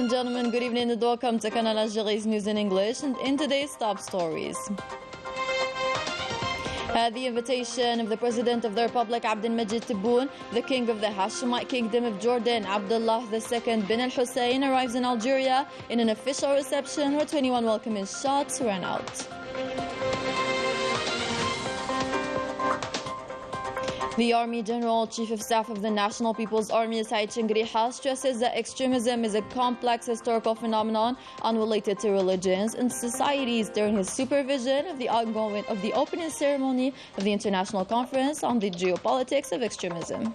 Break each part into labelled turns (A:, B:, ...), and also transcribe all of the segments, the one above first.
A: and gentlemen, good evening and welcome to Canal Algérie's News in English and in today's top stories. At the invitation of the President of the Republic, Abdelmajid Tebboune, the King of the Hashemite Kingdom of Jordan, Abdullah II bin al-Hussein, arrives in Algeria in an official reception where 21 welcoming shots ran out. The Army General Chief of Staff of the National People's Army, Said Chingriha, stresses that extremism is a complex historical phenomenon unrelated to religions and societies during his supervision of the opening ceremony of the International Conference on the Geopolitics of Extremism.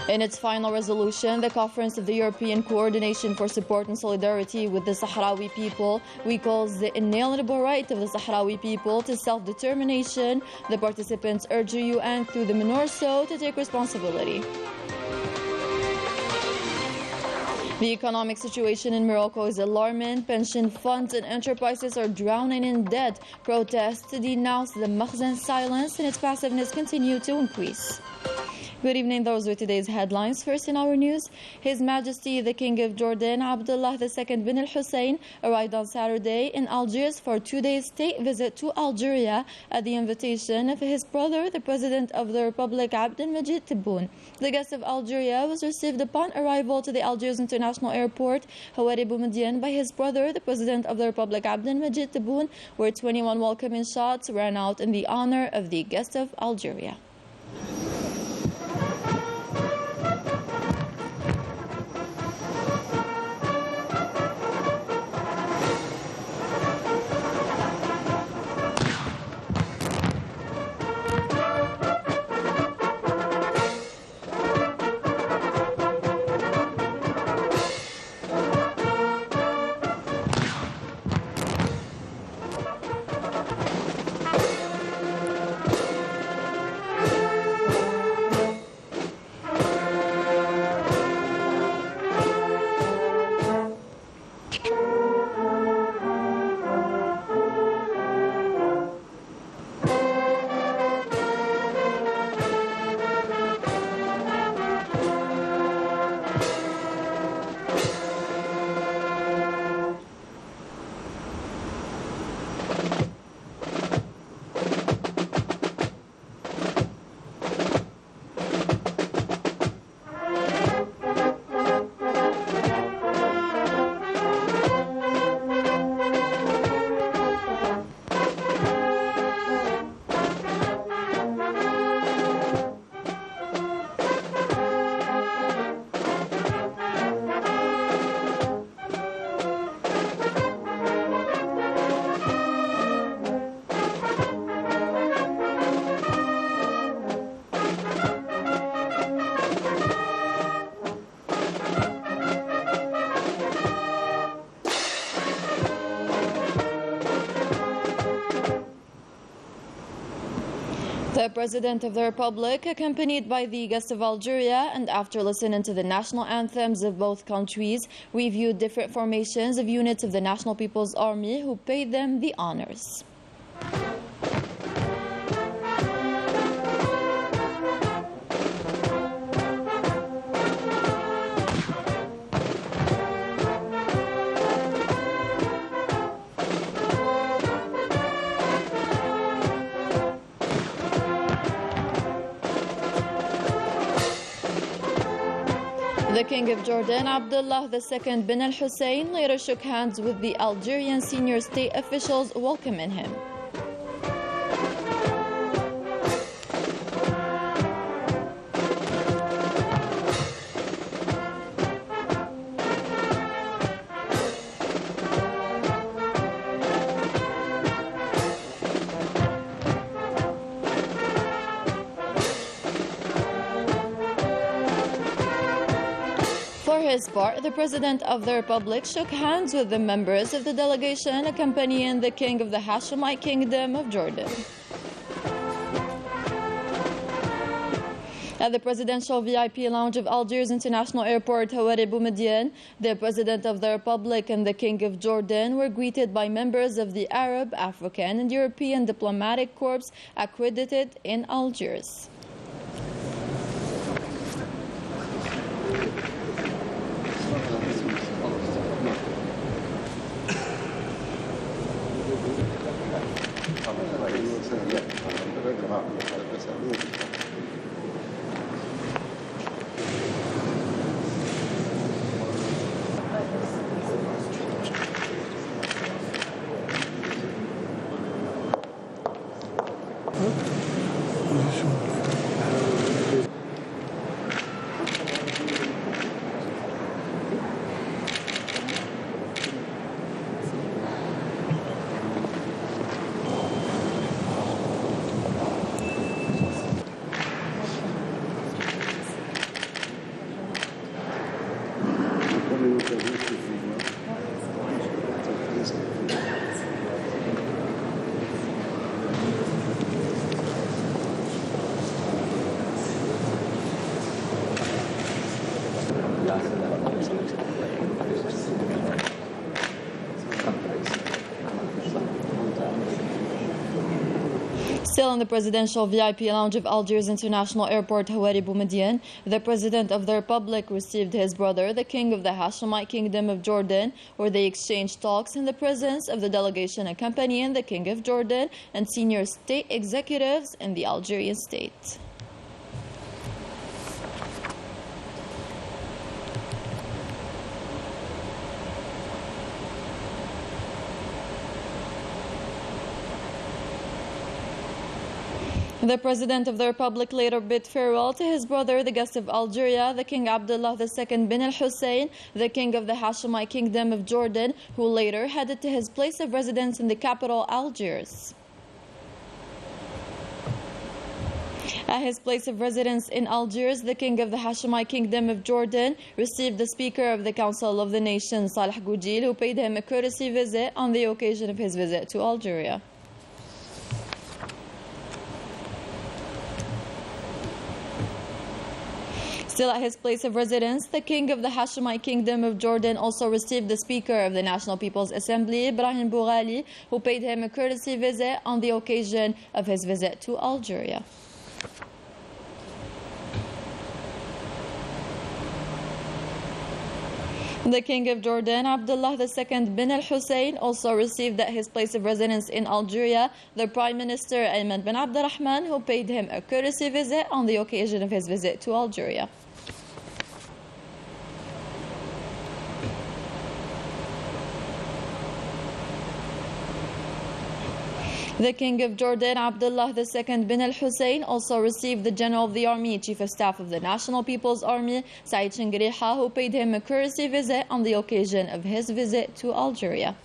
A: In its final resolution, the Conference of the European Coordination for Support and Solidarity with the Sahrawi People recalls the inalienable right of the Sahrawi people to self-determination. The participants urge the UN through the MINURSO to take responsibility. The economic situation in Morocco is alarming. Pension funds and enterprises are drowning in debt. Protests to denounce the Makhzen silence and its passiveness continue to increase. Good evening, those were today's headlines. First in our news, His Majesty the King of Jordan, Abdullah II bin al-Hussein, arrived on Saturday in Algiers for a 2-day state visit to Algeria at the invitation of his brother, the President of the Republic, Abdelmajid Tebboune. The guest of Algeria was received upon arrival to the Algiers International Airport, Hawari Boumediene, by his brother, the President of the Republic, Abdelmajid Tebboune, where 21 welcoming shots ran out in the honor of the guest of Algeria. The President of the Republic, accompanied by the guest of Algeria, and after listening to the national anthems of both countries, reviewed different formations of units of the National People's Army who paid them the honors. The King of Jordan, Abdullah II bin al-Hussein, later shook hands with the Algerian senior state officials welcoming him. For his part, the President of the Republic shook hands with the members of the delegation accompanying the King of the Hashemite Kingdom of Jordan. At the presidential VIP lounge of Algiers International Airport, Hawari Boumediene, the President of the Republic and the King of Jordan were greeted by members of the Arab, African, and European diplomatic corps accredited in Algiers. Still in the presidential VIP lounge of Algiers International Airport, Hawari Boumediene, the President of the Republic received his brother, the King of the Hashemite Kingdom of Jordan, where they exchanged talks in the presence of the delegation accompanying the King of Jordan and senior state executives in the Algerian state. The President of the Republic later bid farewell to his brother, the guest of Algeria, the King Abdullah II bin al-Hussein, the King of the Hashemite Kingdom of Jordan, who later headed to his place of residence in the capital, Algiers. At his place of residence in Algiers, the King of the Hashemite Kingdom of Jordan received the Speaker of the Council of the Nation, Saleh Goudil, who paid him a courtesy visit on the occasion of his visit to Algeria. Still at his place of residence, the King of the Hashemite Kingdom of Jordan also received the Speaker of the National People's Assembly, Ibrahim Boughali, who paid him a courtesy visit on the occasion of his visit to Algeria. The King of Jordan, Abdullah II bin al-Hussein, also received at his place of residence in Algeria the Prime Minister Ayman bin Abdurrahman, who paid him a courtesy visit on the occasion of his visit to Algeria. The King of Jordan, Abdullah II bin al-Hussein, also received the General of the Army, Chief of Staff of the National People's Army, Saïd Chengriha, who paid him a courtesy visit on the occasion of his visit to Algeria.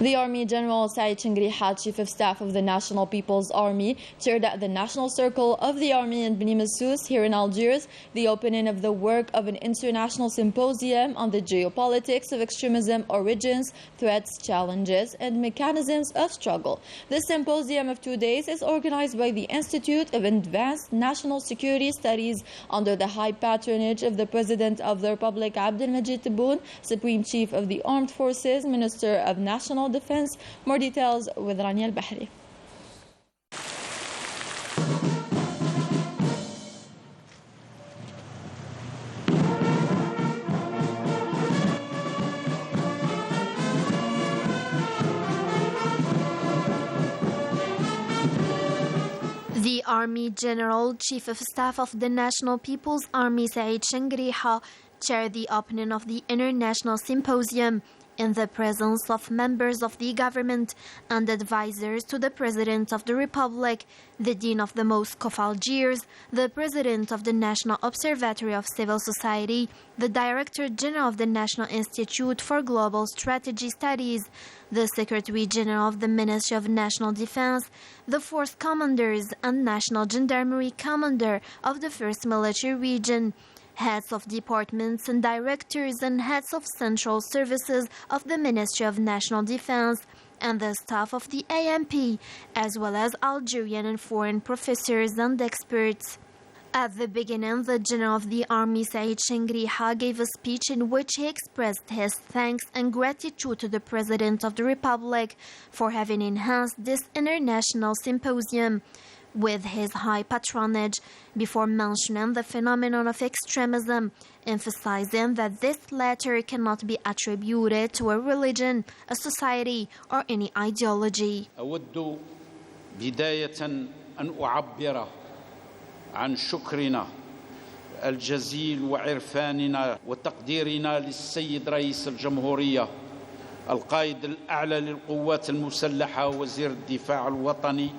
A: The Army General Saïd Chengriha, Chief of Staff of the National People's Army, chaired at the National Circle of the Army in Beni Messous here in Algiers the opening of the work of an international symposium on the geopolitics of extremism, origins, threats, challenges, and mechanisms of struggle. This symposium of 2 days is organized by the Institute of Advanced National Security Studies under the high patronage of the President of the Republic, Abdelmajid Tebboune, Supreme Chief of the Armed Forces, Minister of National Defense. More details with Rania Al-Bahri.
B: The Army General, Chief of Staff of the National People's Army, Saïd Chengriha, chaired the opening of the International Symposium in the presence of members of the government and advisors to the President of the Republic, the Dean of the Mosque of Algiers, the President of the National Observatory of Civil Society, the Director General of the National Institute for Global Strategy Studies, the Secretary General of the Ministry of National Defense, the Force Commanders and National Gendarmerie Commander of the 1st Military Region, heads of departments and directors and heads of central services of the Ministry of National Defense, and the staff of the AMP, as well as Algerian and foreign professors and experts. At the beginning, the General of the Army, Saïd Chengriha, gave a speech in which he expressed his thanks and gratitude to the President of the Republic for having enhanced this international symposium. with his high patronage, before mentioning the phenomenon of extremism, emphasizing that this latter cannot be attributed to a religion, a society, or any ideology.
C: أود بداية أن أعبر عن شكرنا الجزيل وعرفاننا وتقديرنا للسيد رئيس الجمهورية القائد الأعلى للقوات المسلحة وزير الدفاع الوطني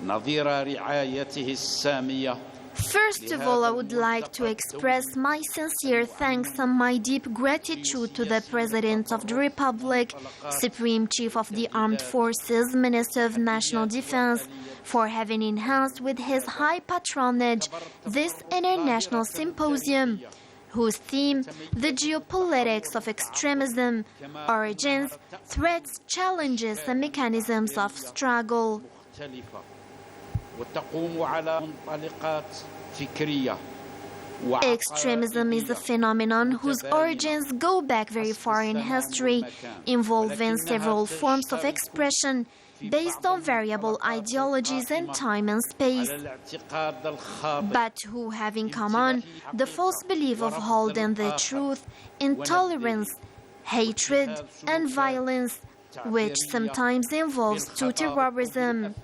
C: نظير رعايته السامية.
B: First of all, I would like to express my sincere thanks and my deep gratitude to the President of the Republic, Supreme Chief of the Armed Forces, Minister of National Defense, for having enhanced with his high patronage this international symposium, whose theme, the geopolitics of extremism, origins, threats, challenges, and mechanisms of struggle. Extremism is a phenomenon whose origins go back very far in history, involving several forms of expression based on variable ideologies in time and space, but who have in common the false belief of holding the truth, intolerance, hatred, and violence, which sometimes involves to terrorism.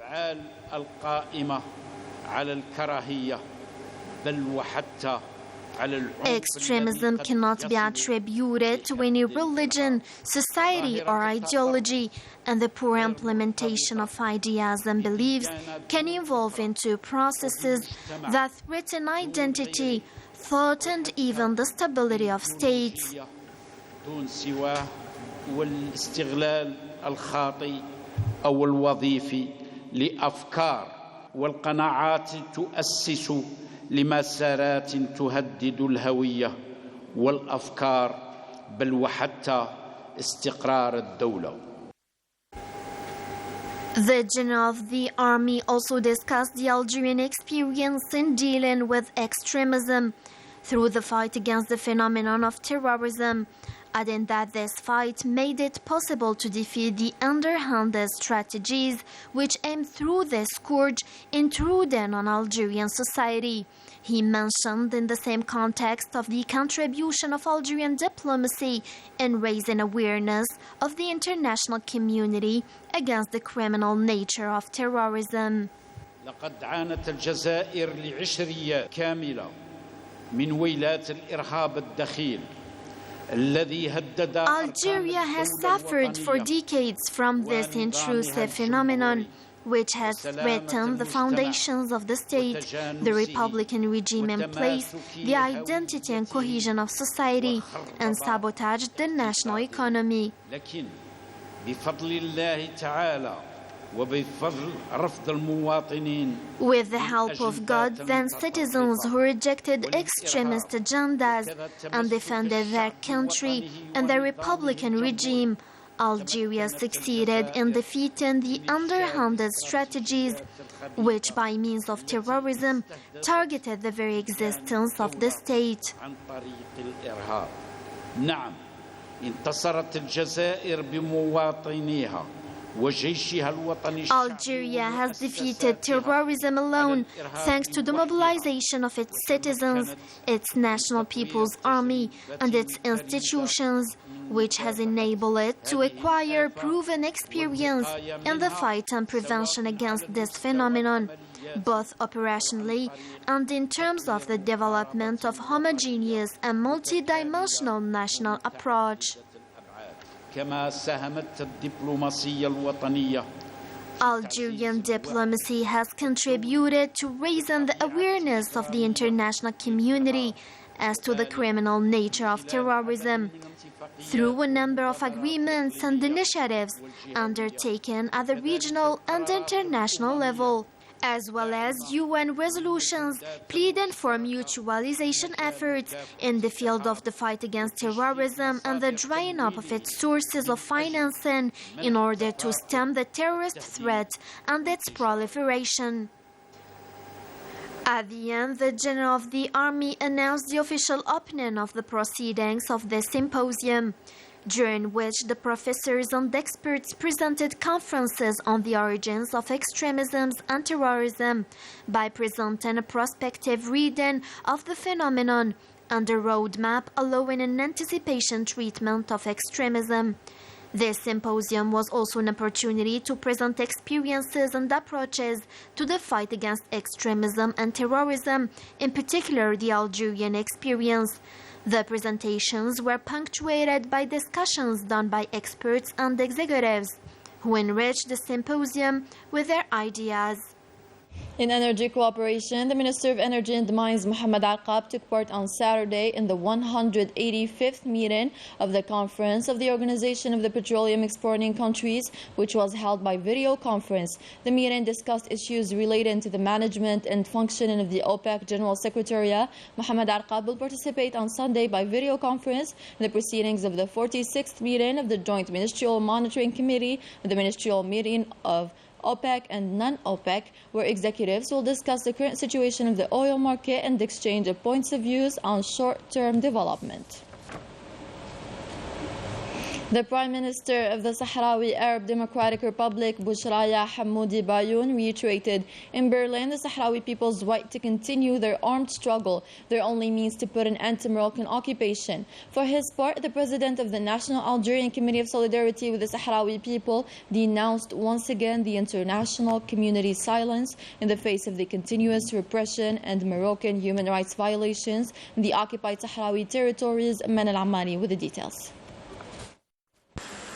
B: Extremism cannot be attributed to any religion, society, or ideology, and the poor implementation of ideas and beliefs can evolve into processes that threaten identity, thought, and even the stability of states.
C: والاستغلال الخاطئ أو الوظيفي لأفكار والقناعات تؤسس لمسارات تهدد الهوية والأفكار بل وحتى استقرار الدولة.
B: The General of the Army also discussed the Algerian experience in dealing with extremism through the fight against the phenomenon of terrorism, adding that this fight made it possible to defeat the underhanded strategies which aim through the scourge intruding on Algerian society. He mentioned in the same context of the contribution of Algerian diplomacy in raising awareness of the international community against the criminal nature of terrorism.
C: لقد عانت الجزائر لعشريات كاملة من ويلات الإرهاب الدخيل.
B: Algeria has suffered for decades from this intrusive phenomenon, which has threatened the foundations of the state, the republican regime in place, the identity and cohesion of society, and sabotaged the national economy. With the help of God, then citizens who rejected extremist agendas and defended their country and the republican regime, Algeria succeeded in defeating the underhanded strategies which, by means of terrorism, targeted the very existence of the state. Algeria has defeated terrorism alone thanks to the mobilization of its citizens, its National People's Army, and its institutions, which has enabled it to acquire proven experience in the fight and prevention against this phenomenon, both operationally and in terms of the development of homogeneous and multidimensional national approach. Algerian diplomacy has contributed to raising the awareness of the international community as to the criminal nature of terrorism through a number of agreements and initiatives undertaken at the regional and international level, as well as UN resolutions pleading for mutualization efforts in the field of the fight against terrorism and the drying up of its sources of financing in order to stem the terrorist threat and its proliferation. At the end, the General of the Army announced the official opening of the proceedings of the symposium. during which the professors and experts presented conferences on the origins of extremism and terrorism by presenting a prospective reading of the phenomenon and a roadmap allowing an anticipation treatment of extremism. This symposium was also an opportunity to present experiences and approaches to the fight against extremism and terrorism, in particular the Algerian experience. The presentations were punctuated by discussions done by experts and executives, who enriched the symposium with their ideas.
A: In energy cooperation, the Minister of Energy and Mines, Mohamed Alqab, took part on Saturday in the 185th meeting of the Conference of the Organization of the Petroleum Exporting Countries, which was held by video conference. The meeting discussed issues relating to the management and functioning of the OPEC General Secretariat. Mohamed Alqab will participate on Sunday by video conference in the proceedings of the 46th meeting of the Joint Ministerial Monitoring Committee, the ministerial meeting of OPEC and non-OPEC, where executives will discuss the current situation of the oil market and exchange of points of views on short-term development. The Prime Minister of the Sahrawi Arab Democratic Republic, Bushraya Hammoudi Bayoun, reiterated in Berlin the Sahrawi people's right to continue their armed struggle, their only means to put an end to Moroccan occupation. For his part, the President of the National Algerian Committee of Solidarity with the Sahrawi people denounced once again the international community's silence in the face of the continuous repression and Moroccan human rights violations in the occupied Sahrawi territories. Man al-Ammani with the details.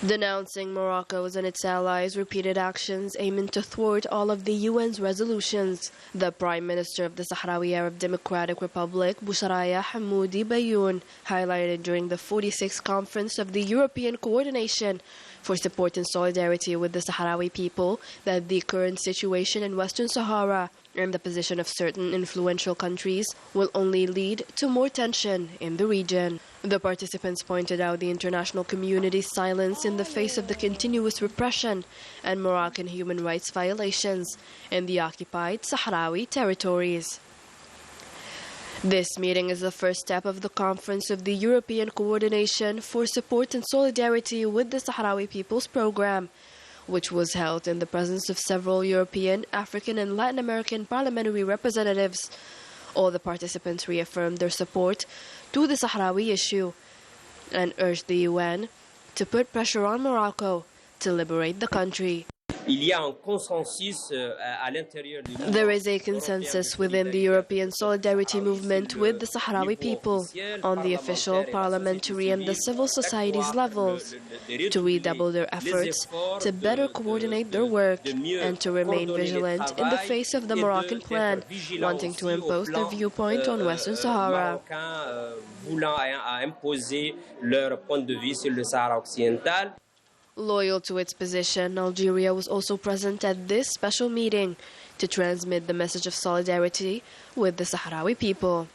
D: Denouncing Morocco's and its allies' repeated actions aiming to thwart all of the UN's resolutions, the Prime Minister of the Sahrawi Arab Democratic Republic, Bushraya Hammoudi Bayoun, highlighted during the 46th Conference of the European Coordination for Support and Solidarity with the Sahrawi people that the current situation in Western Sahara and the position of certain influential countries will only lead to more tension in the region. The participants pointed out the international community's silence in the face of the continuous repression and Moroccan human rights violations in the occupied Sahrawi territories. This meeting is the first step of the Conference of the European Coordination for Support and Solidarity with the Sahrawi People's Program, which was held in the presence of several European, African, and Latin American parliamentary representatives. All the participants reaffirmed their support to the Sahrawi issue and urged the UN to put pressure on Morocco to liberate the country. There is a consensus within the European Solidarity Movement with the Sahrawi people on the official, parliamentary and the civil society's levels to redouble their efforts to better coordinate their work and to remain vigilant in the face of the Moroccan plan wanting to impose their viewpoint on Western Sahara. Loyal to its position, Algeria was also present at this special meeting to transmit the message of solidarity with the Sahrawi people.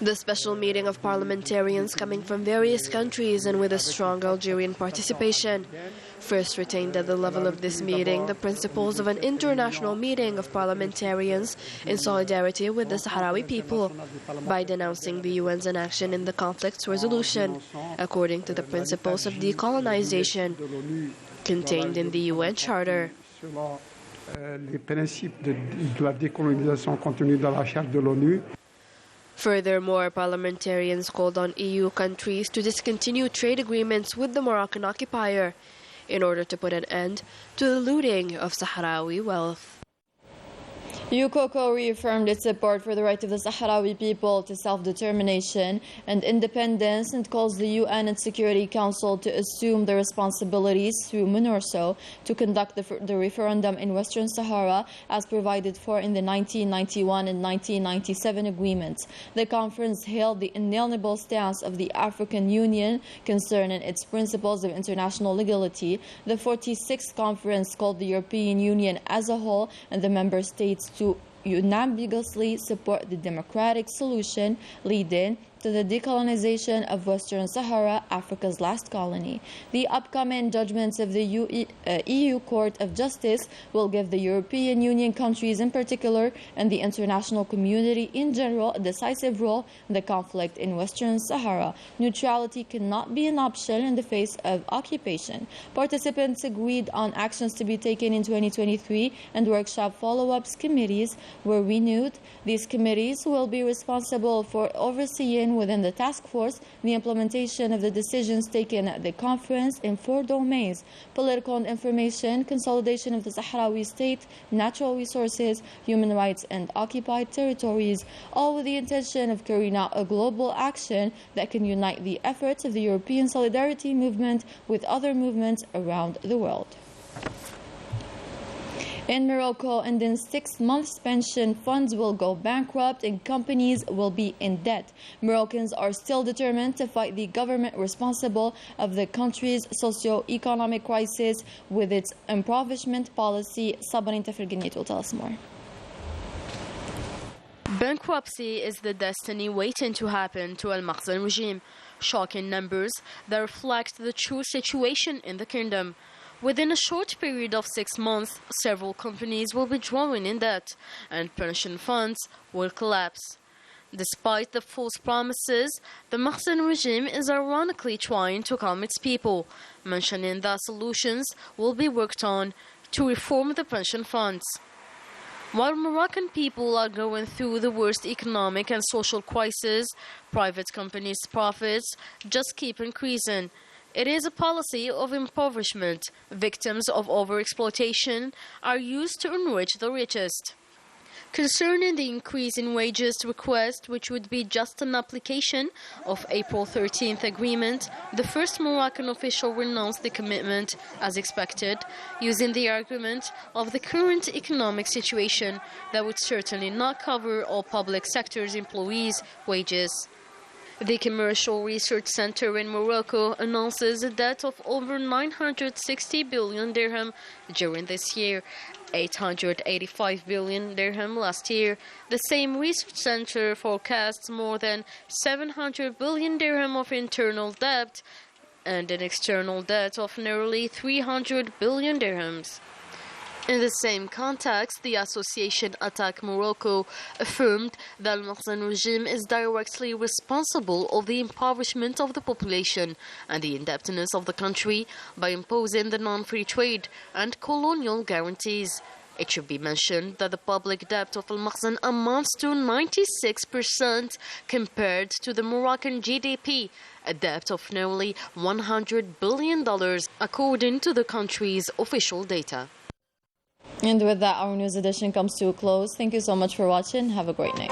D: The special meeting of parliamentarians coming from various countries and with a strong Algerian participation first retained at the level of this meeting the principles of an international meeting of parliamentarians in solidarity with the Sahrawi people by denouncing the UN's inaction in the conflict's resolution according to the principles of decolonization contained in the UN Charter. Furthermore, parliamentarians called on EU countries to discontinue trade agreements with the Moroccan occupier in order to put an end to the looting of Sahrawi wealth.
A: UCOCO reaffirmed its support for the right of the Sahrawi people to self-determination and independence and calls the UN and Security Council to assume the responsibilities through MINURSO to conduct the referendum in Western Sahara as provided for in the 1991 and 1997 agreements. The conference hailed the inalienable stance of the African Union concerning its principles of international legality. The 46th conference called the European Union as a whole and the member states to unanimously support the democratic solution leading to the decolonization of Western Sahara, Africa's last colony. The upcoming judgments of the EU Court of Justice will give the European Union countries in particular and the international community in general a decisive role in the conflict in Western Sahara. Neutrality cannot be an option in the face of occupation. Participants agreed on actions to be taken in 2023, and workshop follow-ups committees were renewed. These committees will be responsible for overseeing within the task force the implementation of the decisions taken at the conference in 4 domains: political and information, consolidation of the Sahrawi state, natural resources, human rights, and occupied territories, all with the intention of carrying out a global action that can unite the efforts of the European solidarity movement with other movements around the world. In Morocco, and in 6 months, pension funds will go bankrupt and companies will be in debt. Moroccans are still determined to fight the government responsible of the country's socio-economic crisis with its impoverishment policy. Sabarin Tafirgini will tell us more.
E: Bankruptcy is the destiny waiting to happen to Al Makhzen regime. Shocking numbers that reflect the true situation in the kingdom. Within a short period of 6 months, several companies will be drawing in debt and pension funds will collapse. Despite the false promises, the Makhzen regime is ironically trying to calm its people, mentioning that solutions will be worked on to reform the pension funds. While Moroccan people are going through the worst economic and social crisis, private companies' profits just keep increasing. It is a policy of impoverishment. Victims of overexploitation are used to enrich the richest. Concerning the increase in wages request, which would be just an application of April 13th agreement, the first Moroccan official renounced the commitment as expected, using the argument of the current economic situation that would certainly not cover all public sector's employees' wages. The Commercial Research Center in Morocco announces a debt of over 960 billion dirham during this year, 885 billion dirham last year. The same research center forecasts more than 700 billion dirham of internal debt and an external debt of nearly 300 billion dirhams. In the same context, the association Attack Morocco affirmed that the Makhzen regime is directly responsible of the impoverishment of the population and the indebtedness of the country by imposing the non-free trade and colonial guarantees. It should be mentioned that the public debt of Al Makhzen amounts to 96% compared to the Moroccan GDP, a debt of nearly $100 billion according to the country's official data.
A: And with that, our news edition comes to a close. Thank you so much for watching. Have a great night.